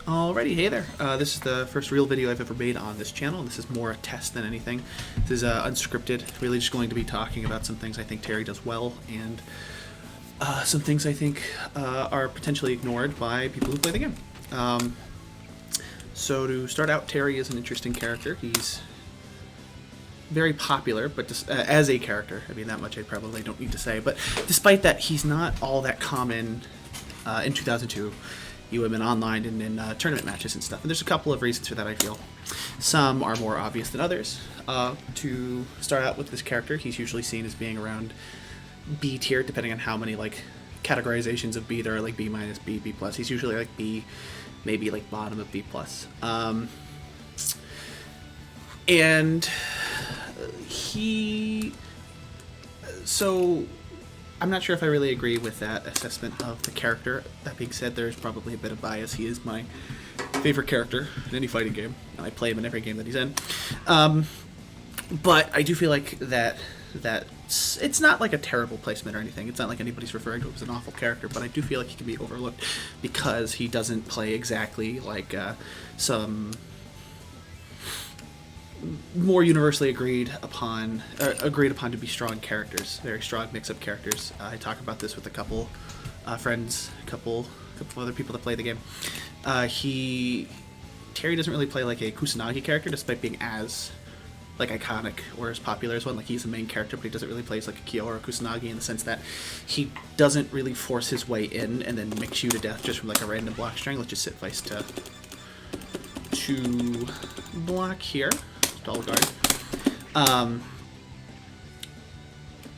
Alrighty, hey there. This is the first real video I've ever made on this channel. This is more a test than anything. This is unscripted, really just going to be talking about some things I think Terry does well, and some things I think are potentially ignored by people who play the game. So to start out, Terry is an interesting character. He's very popular, but just, as a character, I mean, that much I probably don't need to say, but despite that, he's not all that common in 2002. You women online and in tournament matches and stuff. And there's a couple of reasons for that, I feel. Some are more obvious than others. To start out with this character, he's usually seen as being around B tier, depending on how many like categorizations of B there are, like B minus, B, B plus. He's usually like B, maybe like bottom of B plus. And so I'm not sure if I really agree with that assessment of the character. That being said, there's probably a bit of bias. He is my favorite character in any fighting game, and I play him in every game that he's in. But I do feel like that it's not like a terrible placement or anything. It's not like anybody's referring to him as an awful character, but I do feel like he can be overlooked because he doesn't play exactly like some more universally agreed upon to be strong characters, very strong mix-up characters. I talk about this with a couple friends, a couple other people that play the game. Terry doesn't really play like a Kusanagi character, despite being as like iconic or as popular as one. Like, he's the main character, but he doesn't really play as like a Kyo or a Kusanagi in the sense that he doesn't really force his way in and then mix you to death just from like a random block string. Let's just sit vice to block here. Bogard.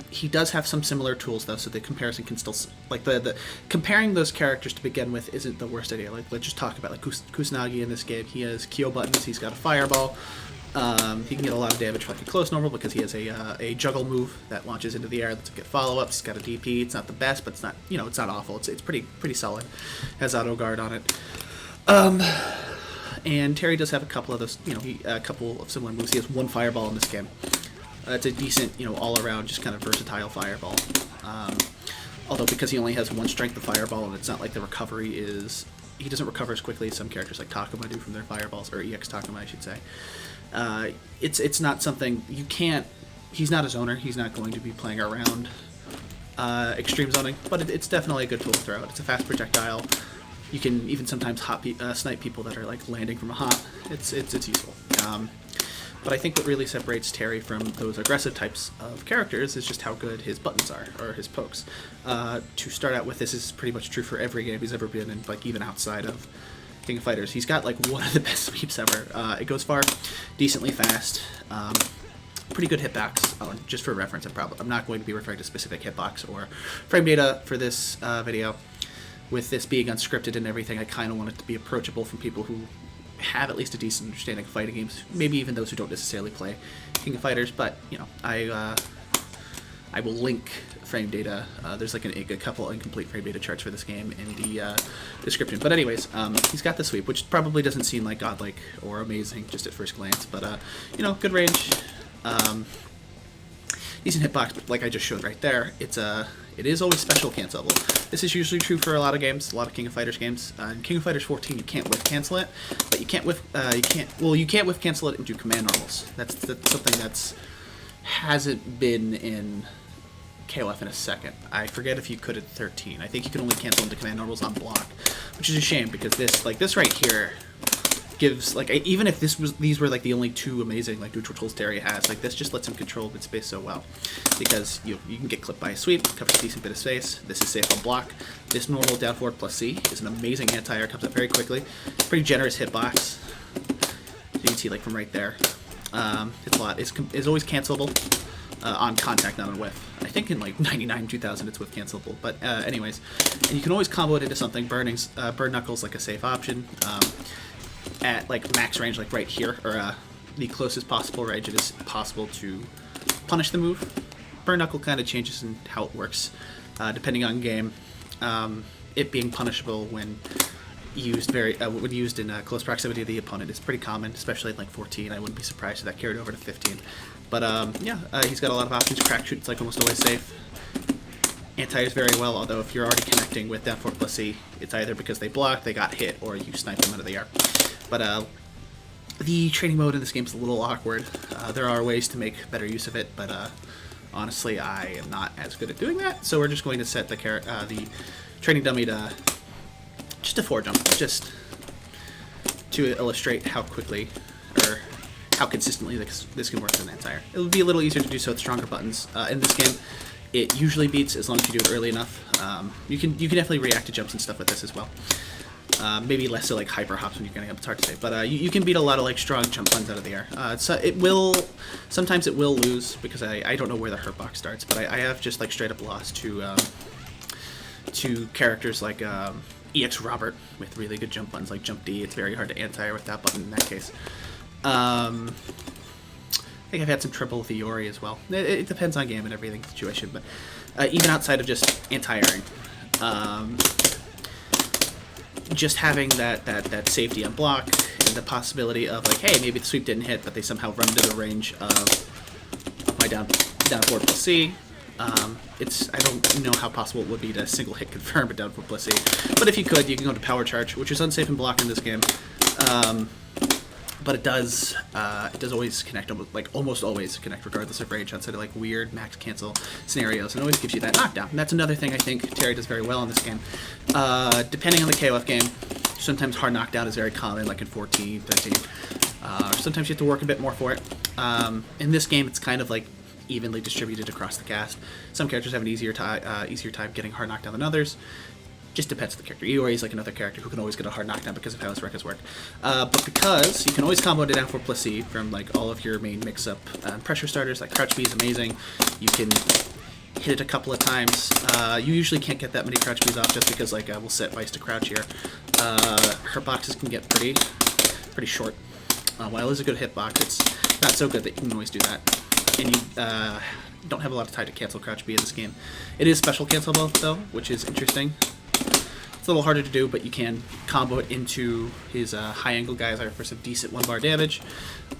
He does have some similar tools though, so the comparison can still, like the comparing those characters to begin with isn't the worst idea. Like, let's just talk about like Kusanagi in this game. He has Kyo buttons. He's got a fireball. He can get a lot of damage from like a close normal because he has a juggle move that launches into the air. Let's get follow-ups. He's got a DP. It's not the best, but it's not, you know, it's not awful. It's pretty solid. Has auto guard on it. And Terry does have a couple of those, you know, a couple of similar moves. He has one fireball in this game. It's a decent, you know, all-around, just kind of versatile fireball. Although because he only has one strength of fireball, and it's not like the recovery is, he doesn't recover as quickly as some characters like Takuma do from their fireballs, or EX Takuma, I should say. It's not something you can't. He's not a zoner. He's not going to be playing around extreme zoning, but it's definitely a good tool to throw out. It's a fast projectile. You can even sometimes snipe people that are like landing from a hop. It's useful. But I think what really separates Terry from those aggressive types of characters is just how good his buttons are, or his pokes. To start out with, this is pretty much true for every game he's ever been in, like even outside of King of Fighters. He's got like one of the best sweeps ever. It goes far, decently fast, pretty good hitbox. Oh, and just for reference, I'm not going to be referring to specific hitbox or frame data for this video. With this being unscripted and everything, I kind of want it to be approachable from people who have at least a decent understanding of fighting games, maybe even those who don't necessarily play King of Fighters. But you know, I will link frame data. There's like a couple incomplete frame data charts for this game in the description. But anyways, he's got the sweep, which probably doesn't seem like godlike or amazing just at first glance, but you know, good range. Decent hitbox, but like I just showed right there, it is always special cancelable. This is usually true for a lot of games, a lot of King of Fighters games. In King of Fighters 14, you can't whiff cancel it, but you can't whiff cancel it into command normals. That's something that's hasn't been in KOF in a second. I forget if you could at 13. I think you can only cancel into command normals on block, which is a shame because this right here gives, like, even if these were like the only two amazing like neutral tools Terry has, like this just lets him control mid space so well, because you can get clipped by a sweep, covers a decent bit of space. This is safe on block. This normal down forward plus C is an amazing anti-air, comes up very quickly. Pretty generous hitbox. So you can see like from right there, it's a lot. It's always cancelable on contact, not on whiff. I think in like 99 2000 it's whiff cancelable, but anyways, and you can always combo it into something. Burn knuckles like a safe option. At like max range, like right here, or the closest possible range, it is possible to punish the move. Burn knuckle kind of changes in how it works depending on game. It being punishable when used in close proximity to the opponent is pretty common, especially in like 14. I wouldn't be surprised if that carried over to 15. But yeah, he's got a lot of options. Crack shoot, it's like almost always safe. anti-airs very well, although if you're already connecting with down 4 plus C, it's either because they blocked, they got hit, or you snipe them out of the air. But the training mode in this game is a little awkward. There are ways to make better use of it, but honestly, I am not as good at doing that, so we're just going to set the training dummy to just a 4 jump, just to illustrate how quickly or how consistently this can work as an anti-air. It would be a little easier to do so with stronger buttons. In this game, it usually beats as long as you do it early enough. You can definitely react to jumps and stuff with this as well. Maybe less so like hyper hops when you're getting up, it's hard to say, but you can beat a lot of like strong jump buttons out of the air. So sometimes it will lose because I don't know where the hurt box starts, but I have just like straight up lost to characters like EX Robert with really good jump buttons like Jump D. It's very hard to anti-air with that button in that case. I think I've had some trouble with Iori as well. It depends on game and everything situation, but even outside of just anti-airing, just having that safety on block and the possibility of like, hey, maybe the sweep didn't hit, but they somehow run to the range of my down 4 plus C. I don't know how possible it would be to single hit confirm a down 4 plus C, but if you could, you can go to power charge, which is unsafe in block in this game. But it does always connect, almost always connect regardless of range outside of like weird max cancel scenarios, and always gives you that knockdown. And that's another thing I think Terry does very well in this game. Depending on the KOF game, sometimes hard knockdown is very common, like in 14, 13. Sometimes you have to work a bit more for it. In this game, it's kind of like evenly distributed across the cast. Some characters have an easier time getting hard knockdown than others. Just depends on the character. Iori is like another character who can always get a hard knockdown because of how his records work. But because you can always combo it down 4 plus C from like all of your main mix-up pressure starters, like Crouch B is amazing. You can hit it a couple of times. You usually can't get that many Crouch Bs off just because like we'll set Vice to Crouch here. Her boxes can get pretty short. While it is a good hitbox, it's not so good that you can always do that. And you don't have a lot of time to cancel Crouch B in this game. It is special cancelable though, which is interesting. It's a little harder to do, but you can combo it into his high angle guys for some decent 1-bar damage.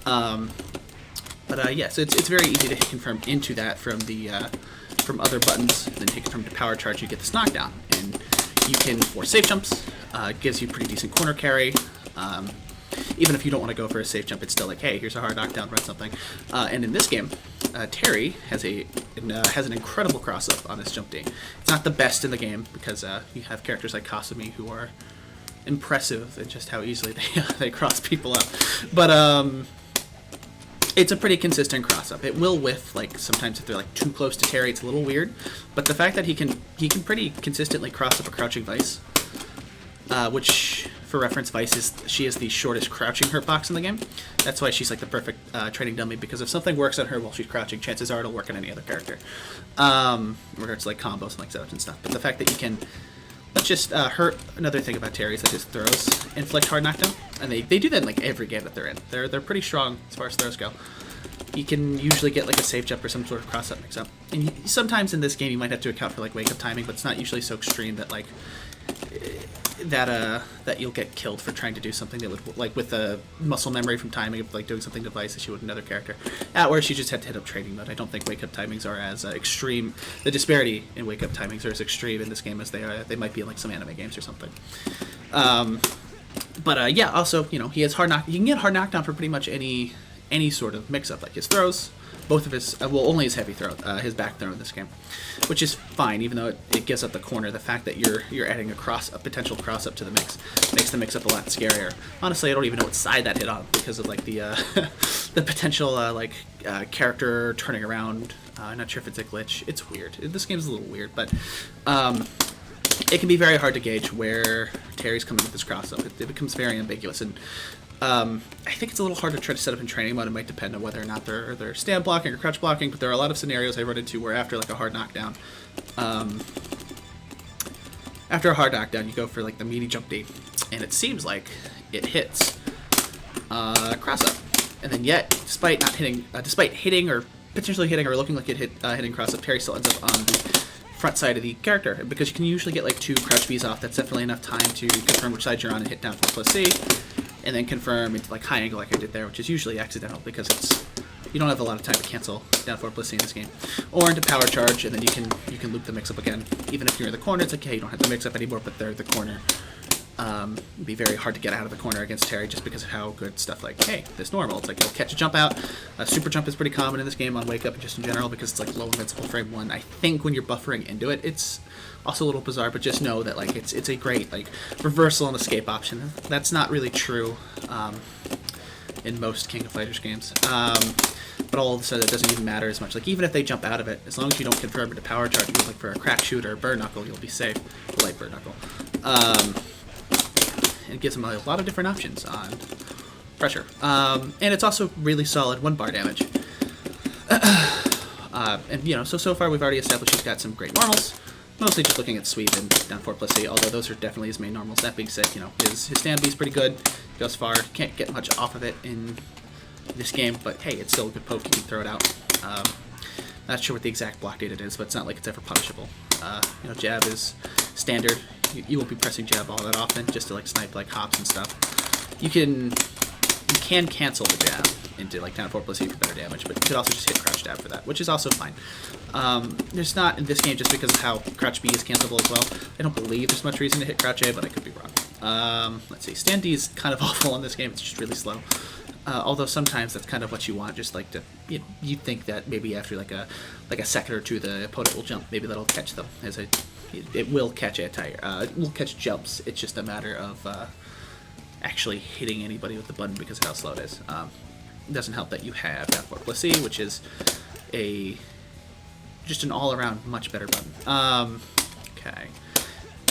Yeah, so it's very easy to hit confirm into that from other buttons. Then hit confirm to power charge, you get this knockdown, and you can force safe jumps. It gives you pretty decent corner carry. Even if you don't want to go for a safe jump, it's still like, hey, here's a hard knockdown, run something. And in this game, Terry has an incredible cross-up on his jump D. It's not the best in the game because you have characters like Kasumi who are impressive in just how easily they cross people up. But it's a pretty consistent cross-up. It will whiff, like sometimes if they're like too close to Terry, it's a little weird. But the fact that he can pretty consistently cross up a crouching Vice, which, for reference, Vice is the shortest crouching hurt box in the game. That's why she's like the perfect training dummy, because if something works on her while she's crouching, chances are it'll work on any other character. In regards to like combos and like setups and stuff. But the fact that you can, let's just hurt. Another thing about Terry is that his throws inflict hard knockdown, and they do that in like every game that they're in. They're pretty strong as far as throws go. You can usually get like a safe jump or some sort of cross-up mix-up. And sometimes in this game you might have to account for like wake-up timing, but it's not usually so extreme that like that you'll get killed for trying to do something that would, like with the muscle memory from timing of like doing something to Vice that you would another character. Whereas you just have to hit up training mode. I don't think wake-up timings are as extreme. The disparity in wake-up timings are as extreme in this game as they might be in like some anime games or something. Yeah, also, you know, he has hard knock. You can get hard knockdown for pretty much any sort of mix-up, like his throws, both of his, only his heavy throw, his back throw in this game, which is fine, even though it gives up the corner. The fact that you're adding a potential cross-up to the mix makes the mix-up a lot scarier. Honestly, I don't even know what side that hit on because of like the the potential character turning around. I'm not sure if it's a glitch. It's weird. This game's a little weird, but it can be very hard to gauge where Terry's coming with this cross-up. It becomes very ambiguous, and I think it's a little hard to try to set up in training mode. It might depend on whether or not they're stand blocking or crouch blocking, but there are a lot of scenarios I run into where after like a hard knockdown, you go for like the meaty jump D, and it seems like it hits cross up, and then yet despite hitting or potentially hitting or looking like it hitting cross up, Terry still ends up on the front side of the character, because you can usually get like 2 crouch Bs off. That's definitely enough time to confirm which side you're on and hit down 4 plus C. And then confirm into like high angle like I did there, which is usually accidental because you don't have a lot of time to cancel down forward plus C in this game, or into power charge, and then you can loop the mix up again. Even if you're in the corner, it's like, hey, you don't have to mix up anymore, but they're the corner. It'd be very hard to get out of the corner against Terry just because of how good stuff like, hey, this normal. It's like he'll catch a jump out. Super jump is pretty common in this game on wake up and just in general because it's like low invincible frame 1. I think when you're buffering into it, it's also a little bizarre, but just know that like it's a great like reversal and escape option. That's not really true in most King of Fighters games. But all of a sudden it doesn't even matter as much. Like even if they jump out of it, as long as you don't confirm it to power charge, like for a crack shoot or a bird knuckle, you'll be safe. A light bird knuckle. It gives them a lot of different options on pressure. And it's also really solid 1-bar damage. And, you know, so far we've already established he's got some great normals. Mostly just looking at sweep and down 4 plus C, although those are definitely his main normals. That being said, you know, his stand B is pretty good. Goes far. Can't get much off of it in this game, but hey, it's still a good poke. You can throw it out. Not sure what the exact block date it is, but it's not like it's ever punishable. You know, jab is standard. You won't be pressing jab all that often, just to like snipe like hops and stuff. You can cancel the jab into like down 4 plus C for better damage, but you could also just hit crouch jab for that, which is also fine. There's not in this game just because of how crouch B is cancelable as well. I don't believe there's much reason to hit crouch A, but I could be wrong. Let's see, stand D is kind of awful in this game. It's just really slow. Although sometimes that's kind of what you want, just like to, you know, you think that maybe after like a second or two the opponent will jump, maybe that'll catch them. It will catch anti, it will catch jumps. It's just a matter of actually hitting anybody with the button because of how slow it is. It doesn't help that you have down 4 plus C, which is just an all-around much better button. Okay.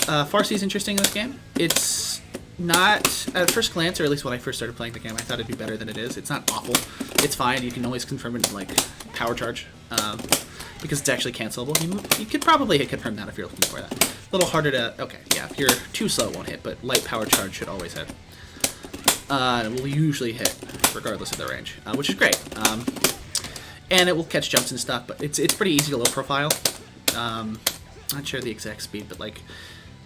Farsi is interesting in this game. It's not, at first glance, or at least when I first started playing the game, I thought it'd be better than it is. It's not awful. It's fine. You can always confirm it in, like, power charge, because it's actually cancelable. You could probably hit confirm that if you're looking for that. A little harder to, okay, yeah, if you're too slow, it won't hit, but light power charge should always hit. It will usually hit, regardless of the range, which is great. And it will catch jumps and stuff, but it's pretty easy to low profile. Not sure the exact speed, but like,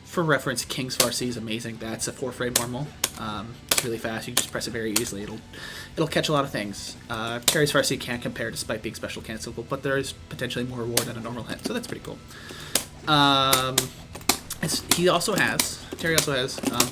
for reference, King's Farsi is amazing. That's a 4-frame normal. It's really fast. You can just press it very easily. It'll catch a lot of things. Terry's Farsi can't compare despite being special cancelable, but there is potentially more reward than a normal hit, so that's pretty cool. Terry also has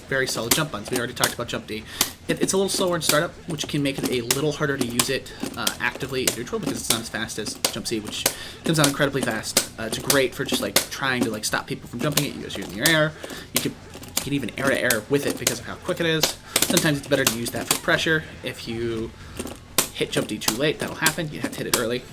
very solid jump buttons. We already talked about jump D. It's a little slower in startup, which can make it a little harder to use it actively in neutral because it's not as fast as jump C, which comes out incredibly fast. It's great for just like trying to like stop people from jumping it. You just use your air. You can even air to air with it because of how quick it is. Sometimes it's better to use that for pressure. If you hit jump D too late, that'll happen. You have to hit it early.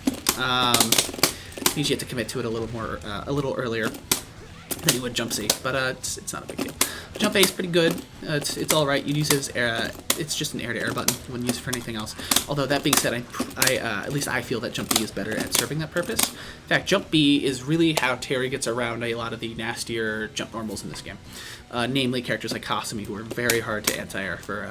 Means you have to commit to it a little earlier than you would jump C, but it's not a big deal. Jump A is pretty good. It's all right. You'd use it as it's just an air-to-air button. You wouldn't use it for anything else. Although that being said, at least I feel that jump B is better at serving that purpose. In fact, jump B is really how Terry gets around a lot of the nastier jump normals in this game. Namely, characters like Kasumi, who are very hard to anti-air for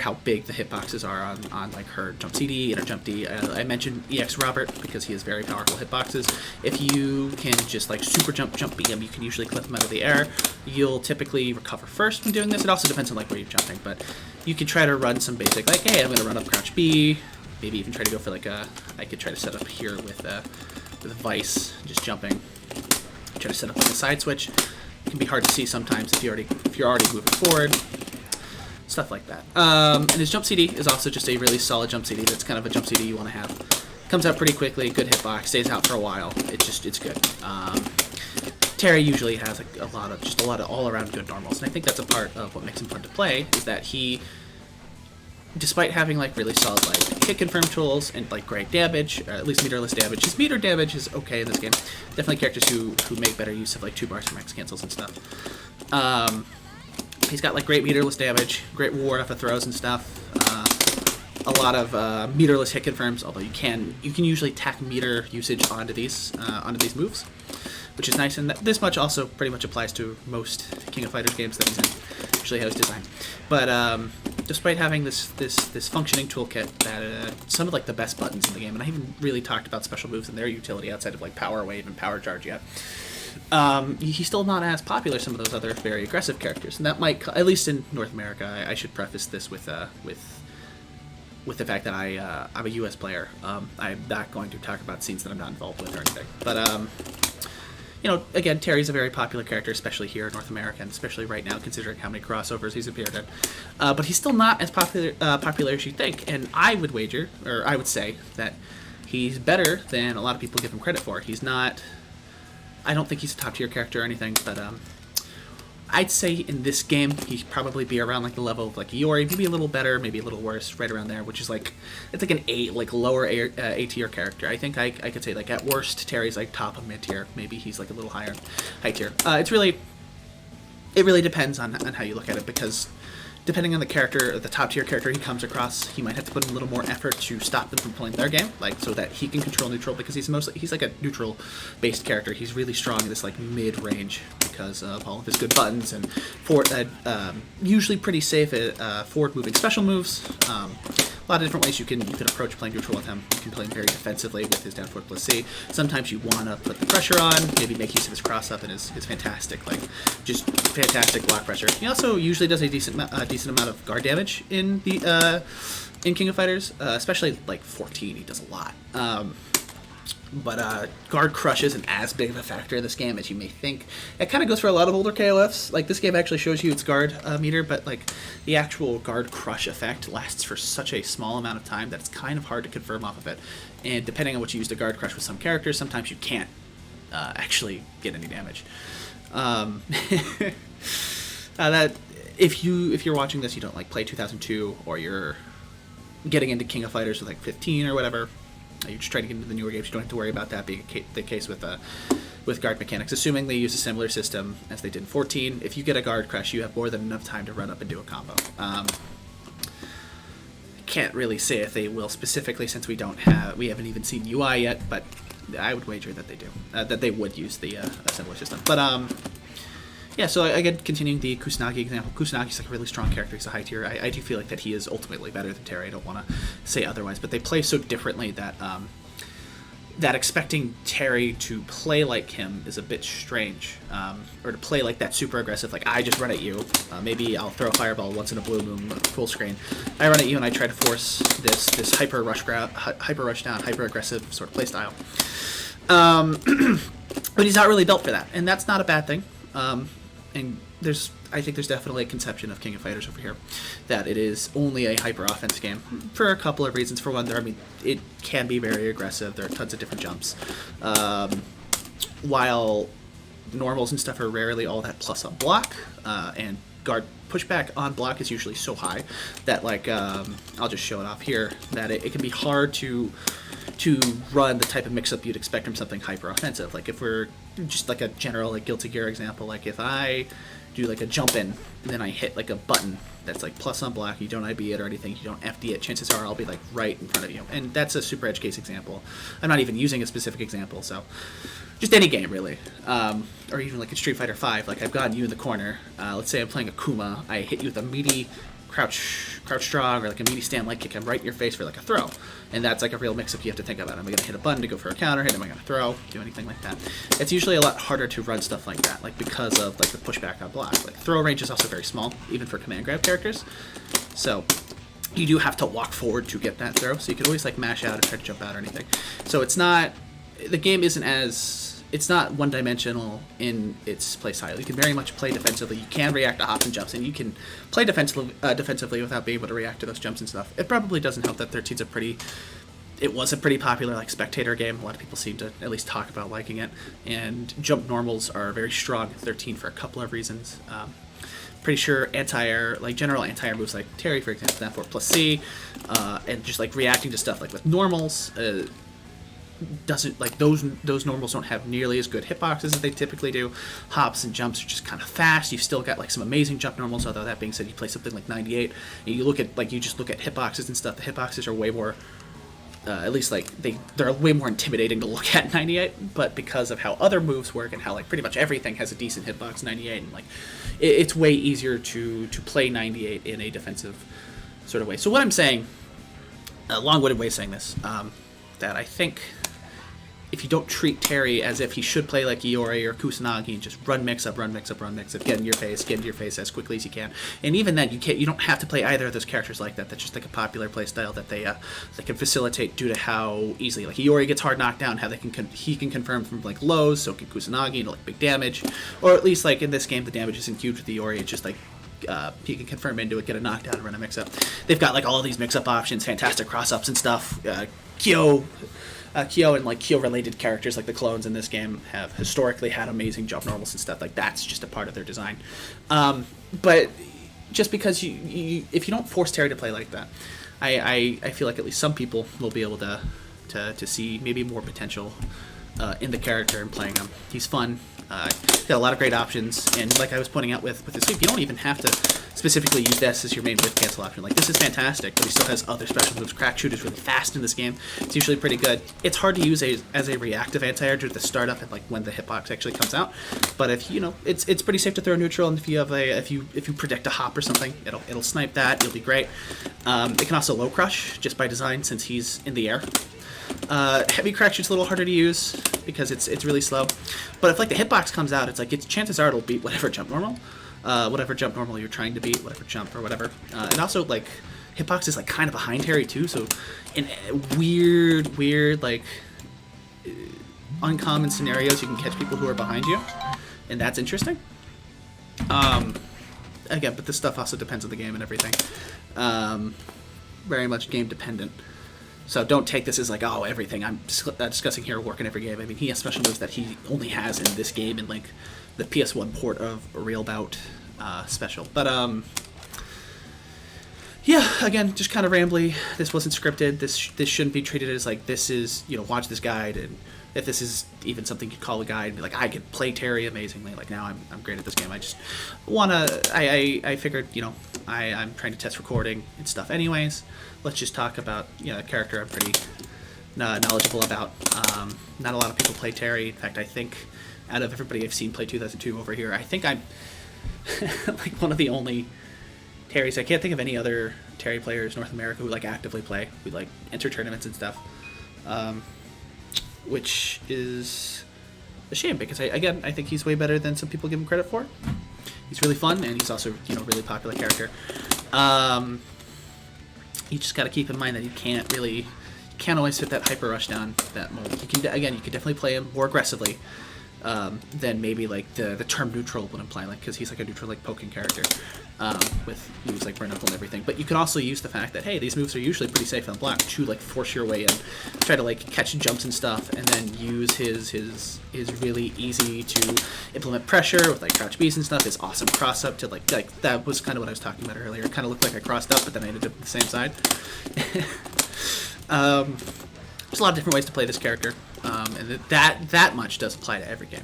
how big the hitboxes are on like her jump CD and her jump D. I mentioned EX Robert because he has very powerful hitboxes. If you can just like super jump B him, you can usually clip him out of the air. You'll typically recover first when doing this. It also depends on like where you're jumping, but you can try to run some basic like, hey, I'm gonna run up crouch B. Maybe even try to go for like I could try to set up here with a vice, just jumping. Try to set up like a side switch. It can be hard to see sometimes if you're already moving forward. Stuff like that. And his jump CD is also just a really solid jump CD. That's kind of a jump CD you want to have. Comes out pretty quickly, good hitbox, stays out for a while. It's good. Terry usually has like a lot of all-around good normals, and I think that's a part of what makes him fun to play. Is that he, despite having like really solid like hit confirm tools and like great damage, or at least meterless damage, his meter damage is okay in this game. Definitely characters who make better use of like 2 bars for max cancels and stuff. He's got like great meterless damage, great ward off of throws and stuff. A lot of meterless hit confirms, although you can usually tack meter usage onto these moves, which is nice. And this much also pretty much applies to most King of Fighters games that he's in. Usually how he's designed. But despite having this functioning toolkit that some of like the best buttons in the game, and I haven't really talked about special moves and their utility outside of like Power Wave and Power Charge yet. He's still not as popular as some of those other very aggressive characters, and that might, at least in North America, I should preface this with with the fact that I'm a U.S. player, I'm not going to talk about scenes that I'm not involved with or anything. But again, Terry's a very popular character, especially here in North America, and especially right now, considering how many crossovers he's appeared in. But he's still not as popular as you think, and I would wager, or I would say, that he's better than a lot of people give him credit for. He's not... I don't think he's a top-tier character or anything, but I'd say in this game, he'd probably be around, like, the level of, like, Iori, maybe a little better, maybe a little worse, right around there, which is, like, it's like an A, like, lower A-tier character. I think I could say, like, at worst, Terry's, like, top of mid-tier. Maybe he's, like, a little higher, high-tier. It really depends on how you look at it, because depending on the character, the top-tier character he comes across, he might have to put in a little more effort to stop them from playing their game, like, so that he can control neutral, because he's like a neutral-based character. He's really strong in this, like, mid-range, because of all of his good buttons, and usually pretty safe at forward-moving special moves. A lot of different ways you can approach playing neutral with him. You can play him very defensively with his down forward plus C. Sometimes you want to put the pressure on, maybe make use of his cross-up and his fantastic, like, just fantastic block pressure. He also usually does a decent amount of guard damage in King of Fighters, especially, like, 14. He does a lot. But guard crush isn't as big of a factor in this game as you may think. It kind of goes for a lot of older KOFs. Like, this game actually shows you its guard meter, but, like, the actual guard crush effect lasts for such a small amount of time that it's kind of hard to confirm off of it. And depending on what you use to guard crush with some characters, sometimes you can't actually get any damage. That if you're watching this, you don't, like, play 2002, or you're getting into King of Fighters with, like, 15 or whatever. You're just trying to get into the newer games. You don't have to worry about that being the case with guard mechanics, assuming they use a similar system as they did in 14. If you get a guard crush, you have more than enough time to run up and do a combo. Can't really say if they will specifically, since we haven't even seen UI yet, but I would wager that they do, that they would use the similar system. But yeah, so again, continuing the Kusanagi example, Kusanagi's like a really strong character. He's a high tier. I do feel like that he is ultimately better than Terry. I don't want to say otherwise, but they play so differently that that expecting Terry to play like him is a bit strange, or to play like that super aggressive, like, I just run at you. Maybe I'll throw a fireball once in a blue moon, full screen. I run at you and I try to force this hyper rush down, hyper aggressive sort of play style. But he's not really built for that, and that's not a bad thing. And I think there's definitely a conception of King of Fighters over here that it is only a hyper offense game for a couple of reasons. For one, it can be very aggressive. There are tons of different jumps. While normals and stuff are rarely all that plus on block, and guard pushback on block is usually so high that, like, I'll just show it off here, that it can be hard to run the type of mix-up you'd expect from something hyper-offensive. Like, if we're just, like, a general, like, Guilty Gear example, like, if I do, like, a jump in, and then I hit, like, a button that's, like, plus on block, you don't IB it or anything, you don't FD it, chances are I'll be, like, right in front of you. And that's a super edge case example. I'm not even using a specific example, so just any game, really. Or even, like, in Street Fighter V, like, I've gotten you in the corner. Let's say I'm playing Akuma, I hit you with a meaty crouch strong, or like a meaty stand leg kick. I'm right in your face for, like, a throw, and that's like a real mix-up you have to think about. Am I going to hit a button to go for a counter hit? Am I going to throw? Do anything like that? It's usually a lot harder to run stuff like that, like, because of, like, the pushback on block. Like, throw range is also very small, even for command grab characters, so you do have to walk forward to get that throw. So you can always, like, mash out or try to jump out or anything. So the game isn't as... It's not one-dimensional in its play style. You can very much play defensively. You can react to hops and jumps, and you can play defensively without being able to react to those jumps and stuff. It probably doesn't help that 13's it was a pretty popular, like, spectator game. A lot of people seem to at least talk about liking it. And jump normals are very strong in 13 for a couple of reasons. Pretty sure anti-air, like, general anti-air moves like Terry, for example, that 4 plus C, and just, like, reacting to stuff, like, with normals, doesn't, like, those normals don't have nearly as good hitboxes as they typically do. Hops and jumps are just kind of fast. You've still got, like, some amazing jump normals, although that being said, you play something like 98 and you just look at hitboxes and stuff. The hitboxes are way more, at least, like, they're way more intimidating to look at in 98, but because of how other moves work and how, like, pretty much everything has a decent hitbox in 98, and, like, it's way easier to play 98 in a defensive sort of way. So what I'm saying, a long-winded way of saying this, that I think if you don't treat Terry as if he should play like Iori or Kusanagi and just run mix up, get in your face as quickly as you can. And even then, you don't have to play either of those characters like that. That's just like a popular play style that they can facilitate due to how easily, like, Iori gets hard knocked down, how he can confirm from like lows, so can Kusanagi into like big damage, or at least like in this game the damage isn't huge with Iori. It's just like he can confirm into it, get a knockdown, and run a mix-up. They've got like all of these mix-up options, fantastic cross-ups and stuff. Kyo and like Kyo-related characters like the clones in this game have historically had amazing jump normals and stuff. Like, that's just a part of their design. But just because if you don't force Terry to play like that, I feel like at least some people will be able to see maybe more potential in the character and playing him. He's fun. Got a lot of great options, and like I was pointing out with this sweep, you don't even have to specifically use this as your main whiff cancel option. Like, this is fantastic, but he still has other special moves. Crack Shoot is really fast in this game. It's usually pretty good. It's hard to use as a reactive anti-air due to the startup and like when the hitbox actually comes out. But if it's pretty safe to throw neutral, and if you predict a hop or something, it'll snipe that. It'll be great. It can also low crush just by design since he's in the air. Heavy Crack Shoot's a little harder to use because it's really slow, but if like the hitbox comes out, it's like chances are it'll beat whatever jump normal you're trying to beat, whatever jump or whatever. And also, like, hitbox is like kind of behind Terry too, so in weird like uncommon scenarios you can catch people who are behind you, and that's interesting. Again, but this stuff also depends on the game and everything. Very much game dependent. So don't take this as like, oh, everything I'm discussing here work in every game. I mean, he has special moves that he only has in this game and like the PS1 port of Real Bout special. But yeah, again, just kind of rambly. This wasn't scripted. This shouldn't be treated as like, this is, watch this guide, and if this is even something you'd call a guide, and be like, I could play Terry amazingly. Like, now I'm great at this game. I just I figured, I'm trying to test recording and stuff anyways. Let's just talk about, a character I'm pretty knowledgeable about. Not a lot of people play Terry. In fact, I think out of everybody I've seen play 2002 over here, I think I'm like one of the only Terrys. I can't think of any other Terry players in North America who like actively play, who like enter tournaments and stuff, which is a shame because I think he's way better than some people give him credit for. He's really fun, and he's also really popular character. You just got to keep in mind that you can't always fit that hyper rush down that mold. You can definitely play him more aggressively than maybe like the term neutral would imply, like, because he's like a neutral like poking character with moves like burn knuckle and everything. But you can also use the fact that, hey, these moves are usually pretty safe on block to like force your way in, try to like catch jumps and stuff, and then use his really easy to implement pressure with like crouch Bs and stuff. His awesome cross up to like that was kind of what I was talking about earlier. It kind of looked like I crossed up, but then I ended up on the same side. There's a lot of different ways to play this character, and that much does apply to every game.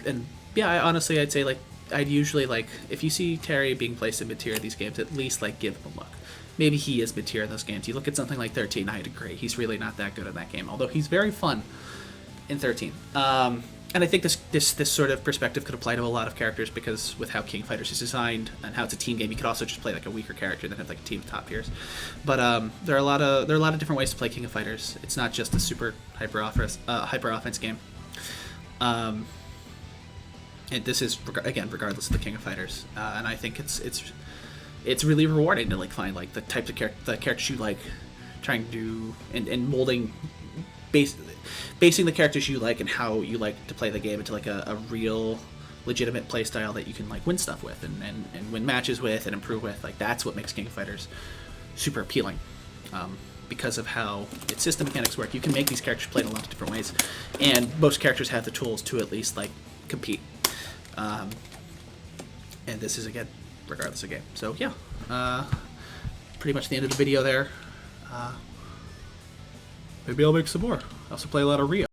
And yeah, I'd say like I'd usually like if you see Terry being placed in mid-tier in these games, at least like give him a look. Maybe he is mid-tier in those games. You look at something like 13, I'd agree. He's really not that good in that game, although he's very fun in 13. And I think this sort of perspective could apply to a lot of characters because with how King Fighters is designed and how it's a team game, you could also just play like a weaker character than have like a team of top tiers. But there are a lot of different ways to play King of Fighters. It's not just a super hyper offense game. And this is again regardless of the King of Fighters. And I think it's really rewarding to like find like the types of characters you like, trying to do and molding basing the characters you like and how you like to play the game into like a real legitimate play style that you can like win stuff with and win matches with and improve with. Like, that's what makes King of Fighters super appealing, because of how its system mechanics work. You can make these characters play in a lot of different ways, and most characters have the tools to at least like compete, and this is again regardless of game. So yeah, pretty much the end of the video there. Maybe I'll make some more. I also play a lot of Rio.